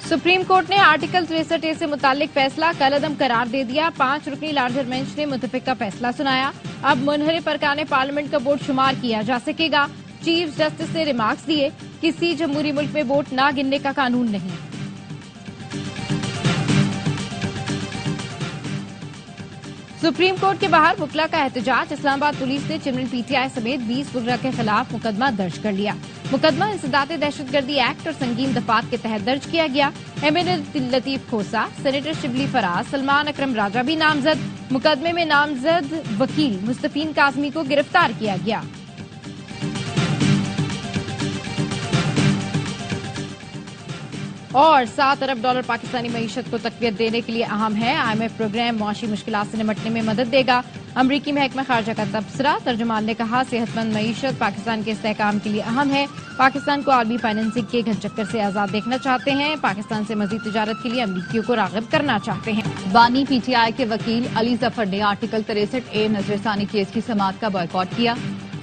Supreme court ने article 63A से मुतालिक फैसला कलअदम करार दे दिया। 5 रुकनी लार्जर बेंच ने मुतफिका फैसला सुनाया। अब मुनहरिफ अरकान पार्लियामेंट का वोट शुमार किया जा सकेगा। चीफ जस्टिस ने रिमार्क्स दिए, किसी जमहूरी मुल्क में वोट ना गिनने का कानून नहीं। सुप्रीम कोर्ट के बाहर वकला का एहतजाज। इस्लामाबाद पुलिस ने चिमरन पीटीआई समेत 20 वकला के खिलाफ मुकदमा दर्ज कर लिया। मुकदमा इंसदाद दहशतगर्दी एक्ट और संगीन दफात के तहत दर्ज किया गया। एमएलए लतीफ खोसा, सेनेटर शिबली फराज, सलमान अकरम राजा भी नामजद। मुकदमे में नामजद वकील मुस्तफीन काजमी को गिरफ्तार किया गया। और $7 अरब पाकिस्तानी मईशत को तकवीत देने के लिए अहम है। IMF प्रोग्राम मुआशी मुश्किलात से निपटने में मदद देगा। अमरीकी महकमा खारजा का तबसरा। तर्जुमान ने कहा, सेहतमंद मईशत पाकिस्तान के इस्तेहकाम के लिए अहम है। पाकिस्तान को आलमी फाइनेंसिंग के घनचक्कर से आजाद देखना चाहते हैं। पाकिस्तान से मजीद तिजारत के लिए अमरीकियों को राग़िब करना चाहते हैं। बानी PTI के वकील अली जफर ने आर्टिकल 63A नजरसानी केस की समाअत का बॉयकॉट किया।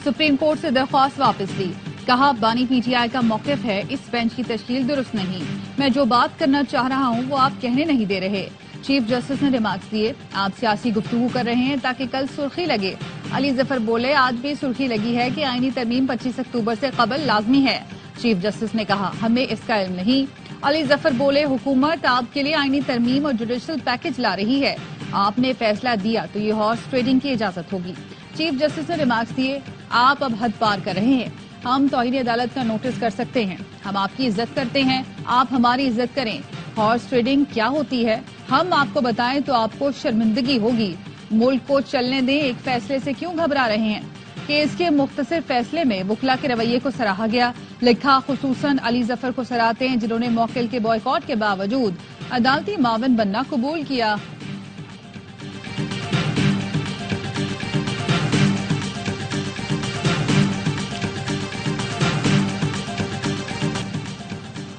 सुप्रीम कोर्ट से दरख्वास्त वापस ली। कहा, बानी PTI का मौक़िफ़ है, इस बेंच की तश्कील दुरुस्त नहीं। मैं जो बात करना चाह रहा हूँ वो आप कहने नहीं दे रहे। चीफ जस्टिस ने रिमार्क्स दिए, आप सियासी गुफ्तगू कर रहे हैं ताकि कल सुर्खी लगे। अली जफर बोले, आज भी सुर्खी लगी है कि आईनी तरमीम 25 अक्टूबर से कबल लाजमी है। चीफ जस्टिस ने कहा, हमें इसका इल्म नहीं। अली जफर बोले, हुकूमत आपके लिए आईनी तरमीम और जुडिशल पैकेज ला रही है। आपने फैसला दिया तो ये हॉर्स ट्रेडिंग की इजाजत होगी। चीफ जस्टिस ने रिमार्क्स दिए, आप अब हद पार कर रहे हैं। हम तौहीन अदालत का नोटिस कर सकते हैं। हम आपकी इज्जत करते हैं, आप हमारी इज्जत करें। हॉर्स ट्रेडिंग क्या होती है हम आपको बताएं तो आपको शर्मिंदगी होगी। मुल्क को चलने दें, एक फैसले से क्यों घबरा रहे हैं। केस के मुख्तसर फैसले में वकला के रवैये को सराहा गया। लिखा, खुसूसन अली जफर को सराहते हैं जिन्होंने मौकिल के बॉयकॉट के बावजूद अदालती मावन बनना कबूल किया।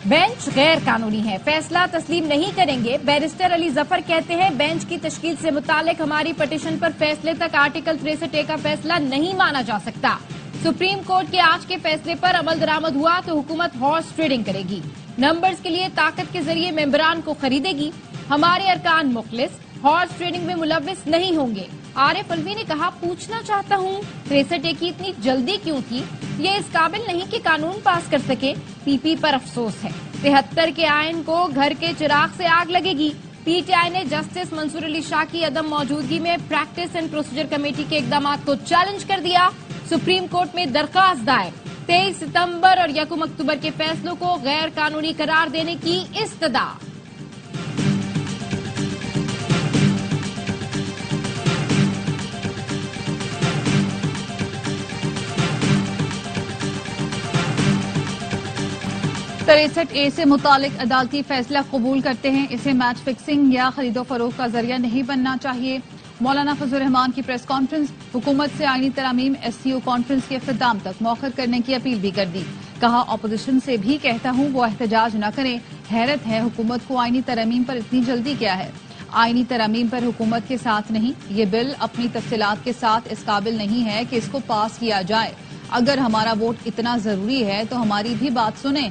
बेंच गैर कानूनी है, फैसला तस्लीम नहीं करेंगे। बैरिस्टर अली जफर कहते हैं, बेंच की तश्कील से मुतालिक हमारी पटिशन पर फैसले तक आर्टिकल 63A का फैसला नहीं माना जा सकता। सुप्रीम कोर्ट के आज के फैसले पर अमल दरामद हुआ तो हुकूमत हॉर्स ट्रेडिंग करेगी, नंबर्स के लिए ताकत के जरिए मेंबरान को खरीदेगी। हमारे अरकान मुखलिस हॉर्स ट्रेडिंग में मुलव्विस नहीं होंगे। आरिफ अलवी ने कहा, पूछना चाहता हूँ 63A की इतनी जल्दी क्यों थी। ये इस काबिल नहीं कि कानून पास कर सके। पीपी पर अफसोस है। 73 के आयन को घर के चिराग से आग लगेगी। PTI ने जस्टिस मंसूर अली शाह की अदम मौजूदगी में प्रैक्टिस एंड प्रोसीजर कमेटी के इकदामात को चैलेंज कर दिया। सुप्रीम कोर्ट में दरख्वास्त दायर। 23 सितंबर और 1 अक्टूबर के फैसलों को गैर कानूनी करार देने की इस्तदा। A से मुतालिक अदालती फैसला कबूल करते हैं। इसे मैच फिक्सिंग या खरीदो फरोख्त का जरिया नहीं बनना चाहिए। मौलाना फजल रहमान की प्रेस कॉन्फ्रेंस। हुकूमत से आईनी तरामीम SCO कॉन्फ्रेंस के इख्तिताम तक मौखर करने की अपील भी कर दी। कहा, अपोजिशन से भी कहता हूँ वो एहतजाज न करें। हैरत है हुकूमत को आईनी तरामीम पर इतनी जल्दी क्या है। आईनी तरामीम पर हुकूमत के साथ नहीं, ये बिल अपनी तफसीलात के साथ इस काबिल नहीं है कि इसको पास किया जाए। अगर हमारा वोट इतना जरूरी है तो हमारी भी बात सुने।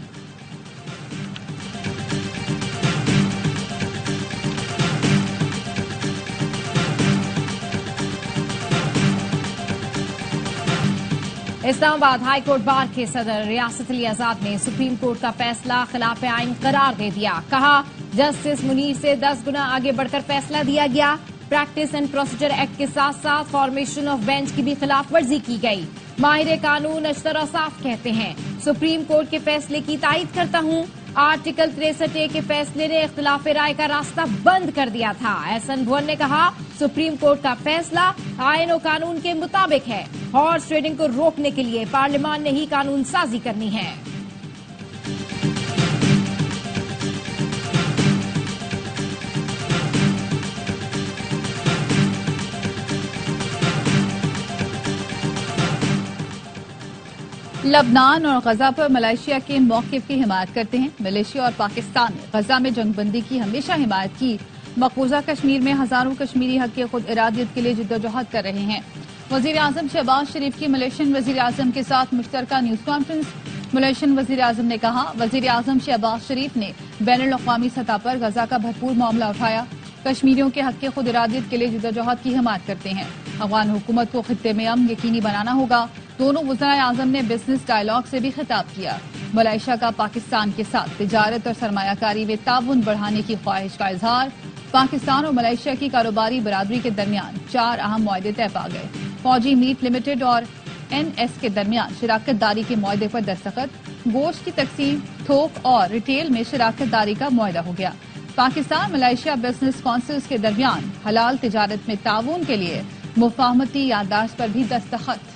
इस्लामाबाद हाई कोर्ट बार के सदर रियासत अली आजाद ने सुप्रीम कोर्ट का फैसला खिलाफ आइन करार दे दिया। कहा, जस्टिस मुनीर से 10 गुना आगे बढ़कर फैसला दिया गया। प्रैक्टिस एंड प्रोसीजर एक्ट के साथ साथ फॉर्मेशन ऑफ बेंच की भी खिलाफ वर्जी की गई। माहिर कानून अशतर साफ कहते हैं, सुप्रीम कोर्ट के फैसले की तायद करता हूँ। आर्टिकल 63A के फैसले ने इख्तिलाफ राय का रास्ता बंद कर दिया था। एहसन भुवन ने कहा, सुप्रीम कोर्ट का फैसला आईन और कानून के मुताबिक है। हॉर्स ट्रेडिंग को रोकने के लिए पार्लियामान ने ही कानून साजी करनी है। लबनान और गजा पर मलेशिया के मौक़िफ़ की हिमायत करते हैं। मलेशिया और पाकिस्तान ने गजा में जंगबंदी की हमेशा हिमायत की। मकबूजा कश्मीर में हजारों कश्मीरी हक की खुद इरादियत के लिए जिद्दोजहद कर रहे हैं। वजीर आजम शहबाज शरीफ की मलेशियन वजीर आजम के साथ मुश्तरका न्यूज कॉन्फ्रेंस। मलेशियन वजीर आजम ने कहा, वजीर आजम शहबाज शरीफ ने बैनुल अक़वामी सतह पर गजा का भरपूर मामला उठाया। कश्मीरियों के हक खुद इरादियत के लिए जदोजहद की हिमायत करते हैं। अफगान हुकूमत को खित्ते में अमन यकीनी बनाना होगा। दोनों वज़राए आज़म ने बिजनेस डायलॉग से भी खिताब किया। मलेशिया का पाकिस्तान के साथ तिजारत और सरमायाकारी में ताउन बढ़ाने की ख्वाहिश का इजहार। पाकिस्तान और मलेशिया की कारोबारी बरादरी के दरमियान 4 अहम मुआहदे तय पा गए। फौजी मीट लिमिटेड और NS के दरमियान शराकत दारी के मुआहदे पर दस्तखत। गोश्त की तकसीम, थोक और रिटेल में शराकत दारी का मुआहदा हो गया। पाकिस्तान मलेशिया बिजनेस काउंसिल्स के दरमियान हलाल तिजारत में ताउन के लिए मुफाहमती याददाश्त पर भी दस्तखत।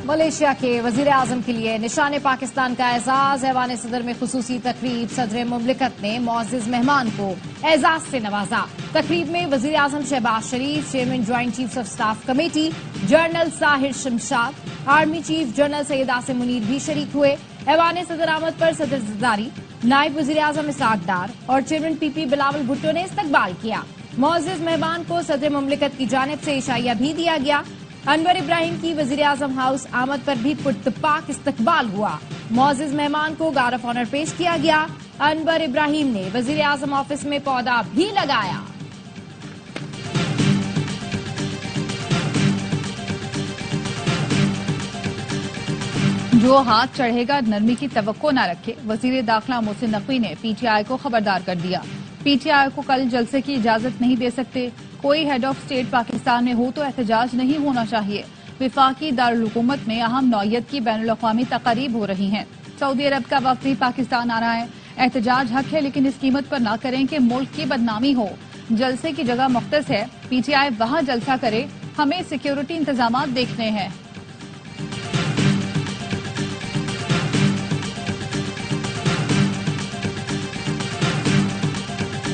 मलेशिया के वजीर आजम के लिए निशान पाकिस्तान का एजाज। ऐवान सदर में खुसूसी तकरीब। सदर मुमलिकत ने मुअज़्ज़िज़ मेहमान को एजाज से नवाजा। तकरीब में वजीर आजम Shehbaz Sharif, chairman joint chiefs of staff committee general Sahir Shamshad, army chief general Syed Asim Munir भी शरीक हुए। ऐवान सदर आमद पर सदर ज़रदारी, नायब वजीर आजम इसाक डार और चेयरमैन PP बिलावल भुट्टो ने इस्तकबाल किया। मुअज़्ज़िज़ मेहमान को सदर मुमलिकत की जानिब से इशाइया भी दिया गया। अनवर इब्राहिम की वजीर आजम हाउस आमद पर भी पुरतपाक इस्तकबाल हुआ। मुअज़्ज़िज़ मेहमान को गार्ड ऑफ ऑनर पेश किया गया। अनवर इब्राहिम ने वजीर आजम ऑफिस में पौधा भी लगाया। जो हाथ चढ़ेगा नरमी की तवक्को न रखे, वजीर दाखिला मोहसिन नकवी ने PTI को खबरदार कर दिया। PTI को कल जलसे की इजाजत नहीं दे सकते। कोई हेड ऑफ स्टेट पाकिस्तान में हो तो एहतजाज नहीं होना चाहिए। विफाकी दारुल हुकूमत में अहम नौयत की बैनुल अक़वामी तकारीब हो रही हैं। सऊदी अरब का वफ्द भी पाकिस्तान आ रहा है। एहतजाज हक है, लेकिन इस कीमत पर न करें कि मुल्क की बदनामी हो। जलसे की जगह मुख्तस है, PTI वहां जलसा करे। हमें सिक्योरिटी इंतजाम देखने हैं।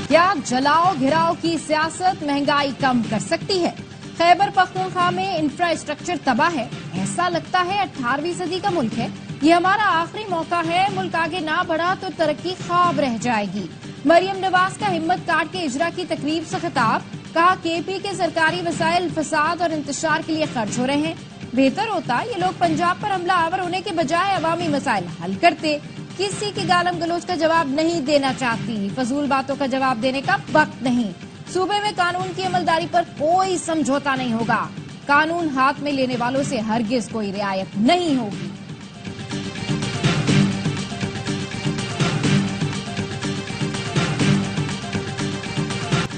क्या जलाओ घिराओ की सियासत महंगाई कम कर सकती है? खैबर पख्तूनख्वा में इंफ्रास्ट्रक्चर तबाह है। ऐसा लगता है 18वीं सदी का मुल्क है। ये हमारा आखिरी मौका है। मुल्क आगे ना बढ़ा तो तरक्की ख्वाब रह जाएगी। मरियम नवाज का हिम्मत काट के इजरा की तकरीब से खिताब। कहा, KP के सरकारी वसाइल फसाद और इंतशार के लिए खर्च हो रहे हैं। बेहतर होता ये लोग पंजाब पर हमला आवर होने के बजाय अवामी मसाइल हल करते। किसी की गालम गलोच का जवाब नहीं देना चाहती। फजूल बातों का जवाब देने का वक्त नहीं। सूबे में कानून की अमलदारी पर कोई समझौता नहीं होगा। कानून हाथ में लेने वालों से हरगिज कोई रियायत नहीं होगी।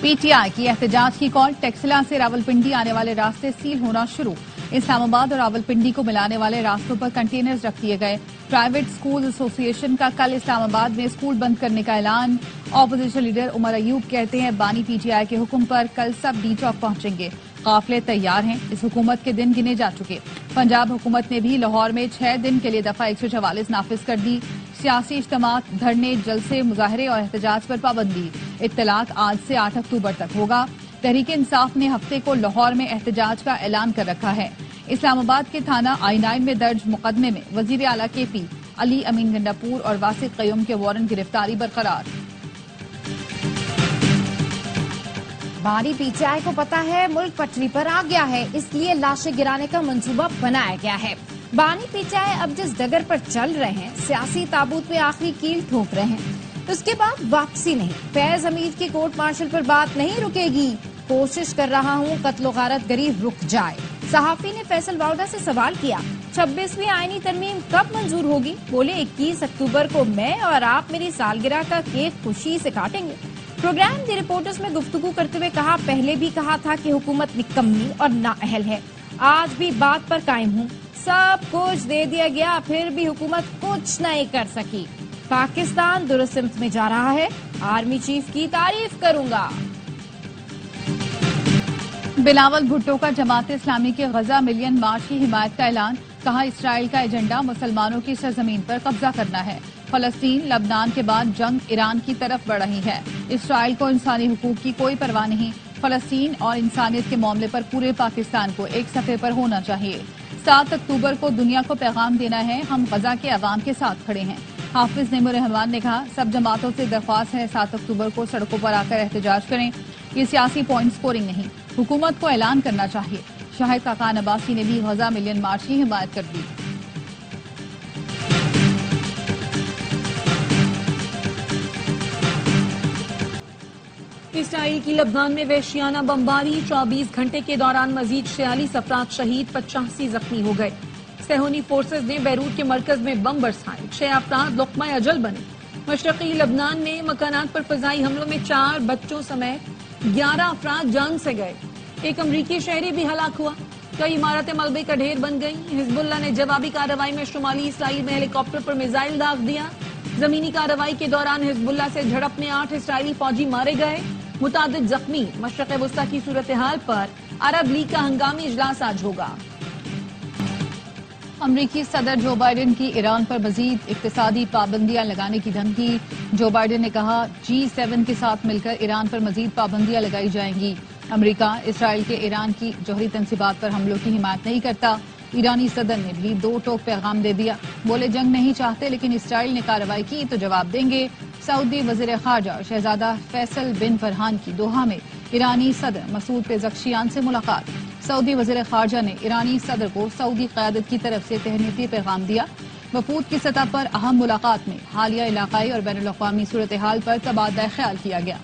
PTI की एहतजाज की कॉल। टेक्सला से रावलपिंडी आने वाले रास्ते सील होना शुरू। इस्लामाबाद और रावलपिंडी को मिलाने वाले रास्तों पर कंटेनर्स रख दिए गए। प्राइवेट स्कूल एसोसिएशन का कल इस्लामाबाद में स्कूल बंद करने का ऐलान। ऑपोजिशन लीडर उमर अयूब कहते हैं, बानी PTI के हुक्म पर कल सब D चौक पहुंचेंगे। काफिले तैयार हैं। इस हुकूमत के दिन गिने जा चुके। पंजाब हुकूमत ने भी लाहौर में 6 दिन के लिए दफा 144 नाफिज कर दी। सियासी इज्तिमात, धरने, जलसे, मुजाहरे और एहतजाज पर पाबंदी। इत्तलाक आज से 8 अक्टूबर तक होगा। तहरीक इंसाफ ने हफ्ते को लाहौर में एहतजाज का ऐलान कर रखा है। इस्लामाबाद के थाना I9 में दर्ज मुकदमे में वजीर आला KP, अली अमीन गंडापुर और वासिक कयूम के वारंट गिरफ्तारी बरकरार। बानी PTI को पता है मुल्क पटरी पर आ गया है, इसलिए लाशें गिराने का मंसूबा बनाया गया है। बानी PTI अब जिस डगर पर चल रहे हैं, सियासी ताबूत में आखिरी कील ठोक रहे हैं। उसके बाद वापसी नहीं। फैज हमीद की कोर्ट मार्शल पर बात नहीं रुकेगी। कोशिश कर रहा हूँ कत्लो गारत गरीब रुक जाए। सहाफी ने फैसल वाउदा से सवाल किया, 26वीं आईनी तरमीम कब मंजूर होगी? बोले 21 अक्टूबर को मैं और आप मेरी सालगिरह का केक खुशी से काटेंगे। प्रोग्राम दी रिपोर्टर्स में गुफ्तगू करते हुए कहा, पहले भी कहा था कि हुकूमत निकम्मी और नाअहल है। आज भी बात पर कायम हूँ। सब कुछ दे दिया गया, फिर भी हुकूमत कुछ नहीं कर सकी। पाकिस्तान दुरुस्त सिमत में जा रहा है। आर्मी चीफ की तारीफ करूंगा। बिलावल भुट्टो का जमात इस्लामी के गजा मिलियन मार्च की हिमायत का ऐलान। कहा, इसराइल का एजेंडा मुसलमानों की सरजमीन पर कब्जा करना है। फलस्तीन लबनान के बाद जंग ईरान की तरफ बढ़ रही है। इसराइल को इंसानी हुकूक की कोई परवाह नहीं। फलस्तीन और इंसानियत के मामले पर पूरे पाकिस्तान को एक सफ़े पर होना चाहिए। 7 अक्टूबर को दुनिया को पैगाम देना है, हम गजा के अवाम के साथ खड़े हैं। हाफिज नेमुर रहमान ने कहा, सब जमातों से दरख्वास्त है 7 अक्टूबर को सड़कों पर आकर एहतजाज करें। ये सियासी पॉइंट स्कोरिंग नहीं, हुकूमत को ऐलान करना चाहिए। शाहिद खाकान अब्बासी ने भी गजा मिलियन मार्च की हिमायत कर दी। इसराइल की लबनान में वहशियाना बमबारी, 24 घंटे के दौरान मजीद 46 अफराद शहीद, 85 जख्मी हो गए। सेहोनी फोर्सेज ने बैरूत के मरकज में बम बरसाए, 6 अफराद लुक़मा अजल बने। मशरक़ी लबनान में मकानात पर फजाई हमलों में 4 बच्चों समेत 11 अफराद जान से गए। एक अमरीकी शहरी भी हलाक हुआ। कई इमारतें मलबे का ढेर बन गई। हिजबुल्लाह ने जवाबी कार्रवाई में शुमाली इसराइल में हेलीकॉप्टर पर मिसाइल दाग दिया। जमीनी कार्रवाई के दौरान हिजबुल्लाह से झड़प में 8 इसराइली फौजी मारे गए, मुतादिद जख्मी। मशरक़ वस्ता की सूरत हाल पर अरब लीग का हंगामी इजलास आज होगा। अमरीकी सदर जो बाइडेन की ईरान पर मजीद इक्तिसादी पाबंदियां लगाने की धमकी। जो बाइडेन ने कहा, G7 के साथ मिलकर ईरान पर मजीद पाबंदियां लगाई जाएंगी। अमरीका इसराइल के ईरान की जौहरी तंसीबात पर हमलों की हिमायत नहीं करता। ईरानी सदर ने भी 2 टोक पैगाम दे दिया। बोले, जंग नहीं चाहते, लेकिन इसराइल ने कार्रवाई की तो जवाब देंगे। सऊदी वज़ीर ख़ारजा शहजादा फैसल बिन फरहान की दोहा में ईरानी सदर मसूद पेज़ेश्कियान से मुलाकात। सऊदी वज़ीर ख़ारजा ने ईरानी सदर को सऊदी क़यादत की तरफ से तहनीती पैगाम दिया। वफूद की सतह पर अहम मुलाकात में हालिया इलाकाई और बैनुल अक़वामी सूरत हाल पर तबादला ख्याल किया गया।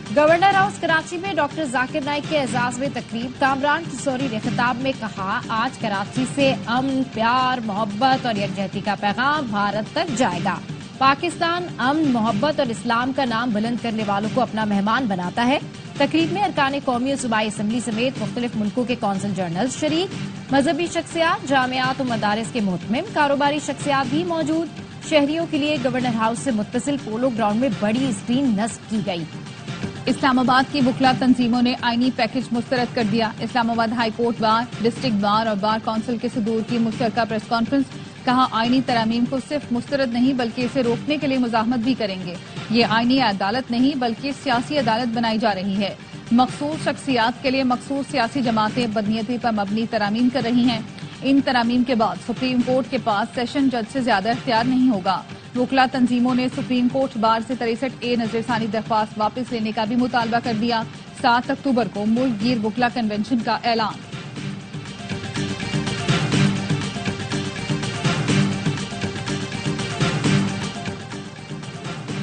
गवर्नर हाउस कराची में डॉक्टर जाकिर नाइक के एजाज में तकरीब। कामरान किशोरी ने खिताब में कहा, आज कराची से अमन, प्यार, मोहब्बत और यकजहती का पैगाम भारत तक जाएगा। पाकिस्तान अमन, मोहब्बत और इस्लाम का नाम बुलंद करने वालों को अपना मेहमान बनाता है। तकरीब में अरकान कौमी और सूबाई असम्बली समेत मुख्तलिफ मुल्कों के कौंसल जनरल शरीक, मजहबी शख्सियात, जामियात और मदारिस के मुहतमिम, कारोबारी शख्सियात भी मौजूद। शहरियों के लिए गवर्नर हाउस से मुत्तसिल पोलो ग्राउंड में बड़ी स्क्रीन नस्ब की गई। इस्लामाबाद की वकला तंजीमों ने आईनी पैकेज मुस्तरद कर दिया। Islamabad high court bar, district bar और बार काउंसिल के सदूर की मुश्तरका प्रेस कॉन्फ्रेंस। कहा, आईनी तरामीम को सिर्फ मुस्तरद नहीं बल्कि इसे रोकने के लिए मुजाहमत भी करेंगे। ये आईनी अदालत नहीं बल्कि सियासी अदालत बनाई जा रही है। मखसूस शख्सियात के लिए मखसूस सियासी जमातें बदनीयती पर मबनी तरामीम कर रही हैं। इन तरामीम के बाद सुप्रीम कोर्ट के पास सेशन जज से ज्यादा इख्तियार नहीं होगा। वकला तंजीमों ने सुप्रीम कोर्ट बार से 63A नजरसानी दरख्वास्त वापस लेने का भी मुतालबा कर दिया। 7 अक्टूबर को मुल्क गिर वकला कन्वेंशन का ऐलान।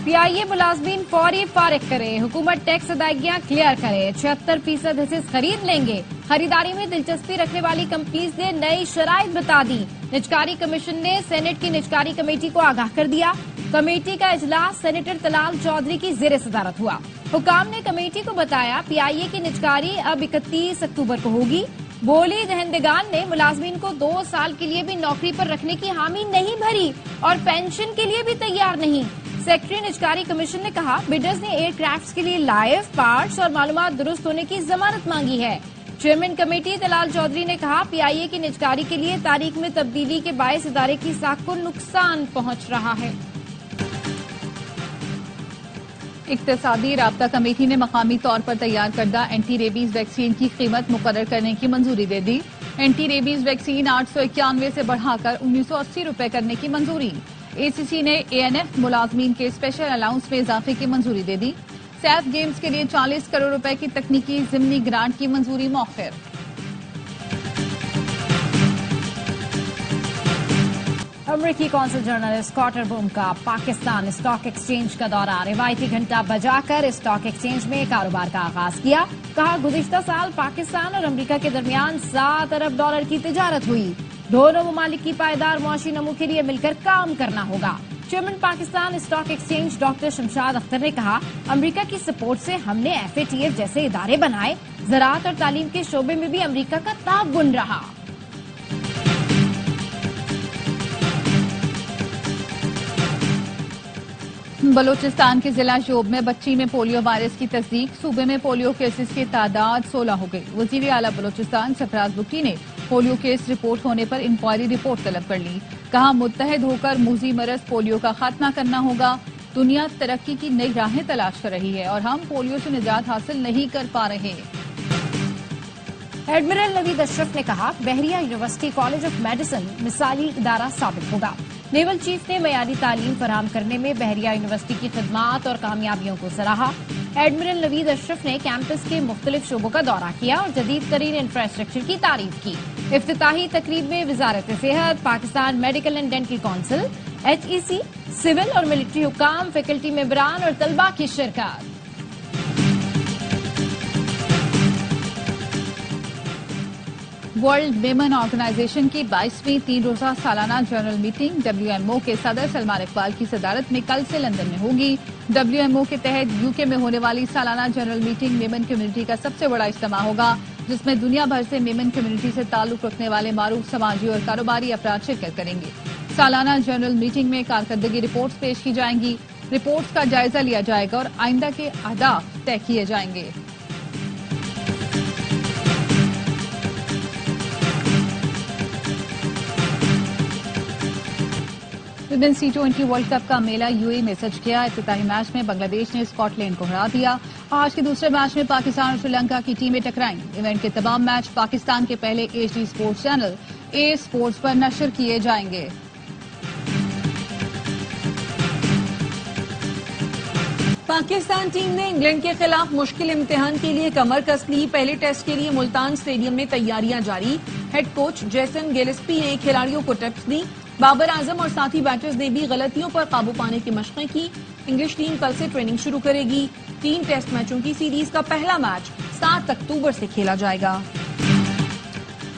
PIA मुलाजमीन फौरी फारिग करे। हुकूमत टैक्स अदायगियां क्लियर करे। 76% हिस्सेस खरीद लेंगे। खरीदारी में दिलचस्पी रखने वाली कंपनीज ने नई शराइत बता दी। निजकारी कमीशन ने सेनेट की निजकारी कमेटी को आगाह कर दिया। कमेटी का इजलास सेनेटर तलाल चौधरी की जेर सदारत हुआ। हुकाम ने कमेटी को बताया, PIA की निजकारी अब 31 अक्टूबर को होगी। बोली दहंदगान ने मुलाजमीन को 2 साल के लिए भी नौकरी पर रखने की हामी नहीं भरी और पेंशन के लिए भी तैयार नहीं। सेक्रेटरी निजकारी कमीशन ने कहा, बिडर्स ने एयरक्राफ्ट्स के लिए लाइव पार्ट्स और मालूमात दुरुस्त होने की जमानत मांगी है। चेयरमैन कमेटी तलाल चौधरी ने कहा, PIA की निजकारी के लिए तारीख में तब्दीली के बायस इदारे की साख को नुकसान पहुंच रहा है। इक्तिसादी राब्ता कमेटी ने मकामी तौर पर तैयार करदा एंटी रेबीज वैक्सीन की कीमत मुकर्रर करने की मंजूरी दे दी। एंटी रेबीज वैक्सीन 891 से बढ़ाकर 1980 रुपए करने की मंजूरी। ACC ने ANF मुलाजमीन के स्पेशल अलाउंस में इजाफे की मंजूरी दे दी। सैफ गेम्स के लिए 40 करोड़ रुपए की तकनीकी जिमनी ग्रांट की मंजूरी मौखर। अमरीकी कौंसल जनरल स्कॉटर बूम का पाकिस्तान स्टॉक एक्सचेंज का दौरा। रिवायती घंटा बजाकर स्टॉक एक्सचेंज में कारोबार का आगाज किया। कहा, गुज़िश्ता साल पाकिस्तान और अमरीका के दरमियान $7 अरब की तिजारत हुई। दोनों ममालिक की पायदार मुआशी नमू के लिए मिलकर काम करना होगा। Chairman Pakistan stock exchange doctor Shamshad Akhtar ने कहा, अमरीका की सपोर्ट से हमने FATF जैसे इदारे बनाए। ज़राअत और तालीम के शोबे में भी अमरीका का ताउन रहा। बलूचिस्तान के जिला शोब में बच्ची में पोलियो वायरस की तस्दीक। सूबे में पोलियो केसेस की तादाद 16 हो गई। वजीर आला बलूचिस्तान सरफराज बुट्टी ने पोलियो केस रिपोर्ट होने पर इंक्वायरी रिपोर्ट तलब कर ली। कहा, मुत्तहिद होकर मूजी मरज पोलियो का खात्मा करना होगा। दुनिया तरक्की की नई राहें तलाश कर रही है और हम पोलियो से निजात हासिल नहीं कर पा रहे। एडमिरल नवीद अशरफ ने कहा, बहरिया यूनिवर्सिटी कॉलेज ऑफ मेडिसिन मिसाली इदारा साबित होगा। नेवल चीफ ने मयारी तालीम फराहम करने में बहरिया यूनिवर्सिटी की खिदमात और कामयाबियों को सराहा। एडमिरल नवीद अशरफ ने कैंपस के मुख्तलिफ शोबों का दौरा किया और जदीद तरीन इंफ्रास्ट्रक्चर की तारीफ की। इफ्तिताही तकरीब में वजारत सेहत, Pakistan medical and dental council, HEC, civil और मिलिट्री हुकाम, फैकल्टी मेंबरान और तलबा की शिरकत। वर्ल्ड विमेन ऑर्गेनाइजेशन की 22वीं 3 रोजा सालाना जनरल मीटिंग WMO के सदर सलमान इकबाल की सदारत में कल से लंदन में होगी। WMO के तहत UK में होने वाली सालाना जनरल मीटिंग विमेन कम्युनिटी का सबसे बड़ा इज्तिमा होगा, जिसमें दुनिया भर से विमेन कम्युनिटी से ताल्लुक रखने वाले मारूफ समाजी और कारोबारी अफराद शिरकत करेंगे। सालाना जनरल मीटिंग में कारकर्दगी रिपोर्ट्स पेश की जाएंगी, रिपोर्ट्स का जायजा लिया जाएगा और आइंदा के अहदाफ तय किए जाएंगे। विमेन T20 वर्ल्ड कप का मेला UAE में सज गया। इफ्तिताही मैच में बांग्लादेश ने स्कॉटलैंड को हरा दिया। आज के दूसरे मैच में पाकिस्तान और श्रीलंका की टीमें टकराएंगी। इवेंट के तमाम मैच पाकिस्तान के पहले HD sports channel A sports पर नशर किए जाएंगे। पाकिस्तान टीम ने इंग्लैंड के खिलाफ मुश्किल इम्तिहान के लिए कमर कस ली। पहले टेस्ट के लिए मुल्तान स्टेडियम में तैयारियां जारी। हेड कोच जेसन गिलेस्पी ने खिलाड़ियों को टिप्स दी। बाबर आजम और साथी बैटर्स ने भी गलतियों पर काबू पाने की मशक़ें की। इंग्लिश टीम कल से ट्रेनिंग शुरू करेगी। 3 टेस्ट मैचों की सीरीज का पहला मैच 7 अक्टूबर से खेला जाएगा।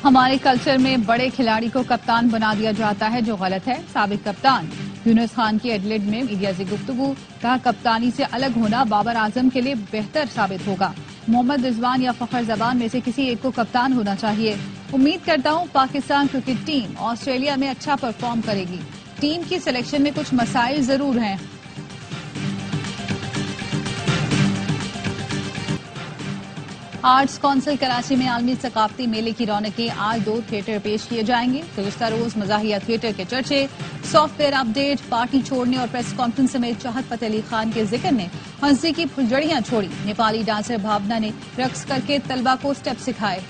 हमारे कल्चर में बड़े खिलाड़ी को कप्तान बना दिया जाता है, जो गलत है। साबिक कप्तान यूनुस खान की एडिलेड में मीडिया से गुफ्तगू, कहा कप्तानी से अलग होना बाबर आजम के लिए बेहतर साबित होगा। मोहम्मद रिजवान या फखर जबान में से किसी एक को कप्तान होना चाहिए। उम्मीद करता हूं पाकिस्तान क्रिकेट टीम ऑस्ट्रेलिया में अच्छा परफॉर्म करेगी। टीम की सिलेक्शन में कुछ मसाइल जरूर हैं। आर्ट्स काउंसिल कराची में आलमी सकाफती मेले की रौनकें। आज 2 थिएटर पेश किए जाएंगे। गुज़िश्ता रोज मज़ाहिया थिएटर के चर्चे, सॉफ्टवेयर अपडेट, पार्टी छोड़ने और प्रेस कॉन्फ्रेंस समेत चाहत फतेह अली खान के जिक्र ने हंसी की फुलझड़ियां छोड़ी। नेपाली डांसर भावना ने रक्स करके तलबा को स्टेप सिखाए।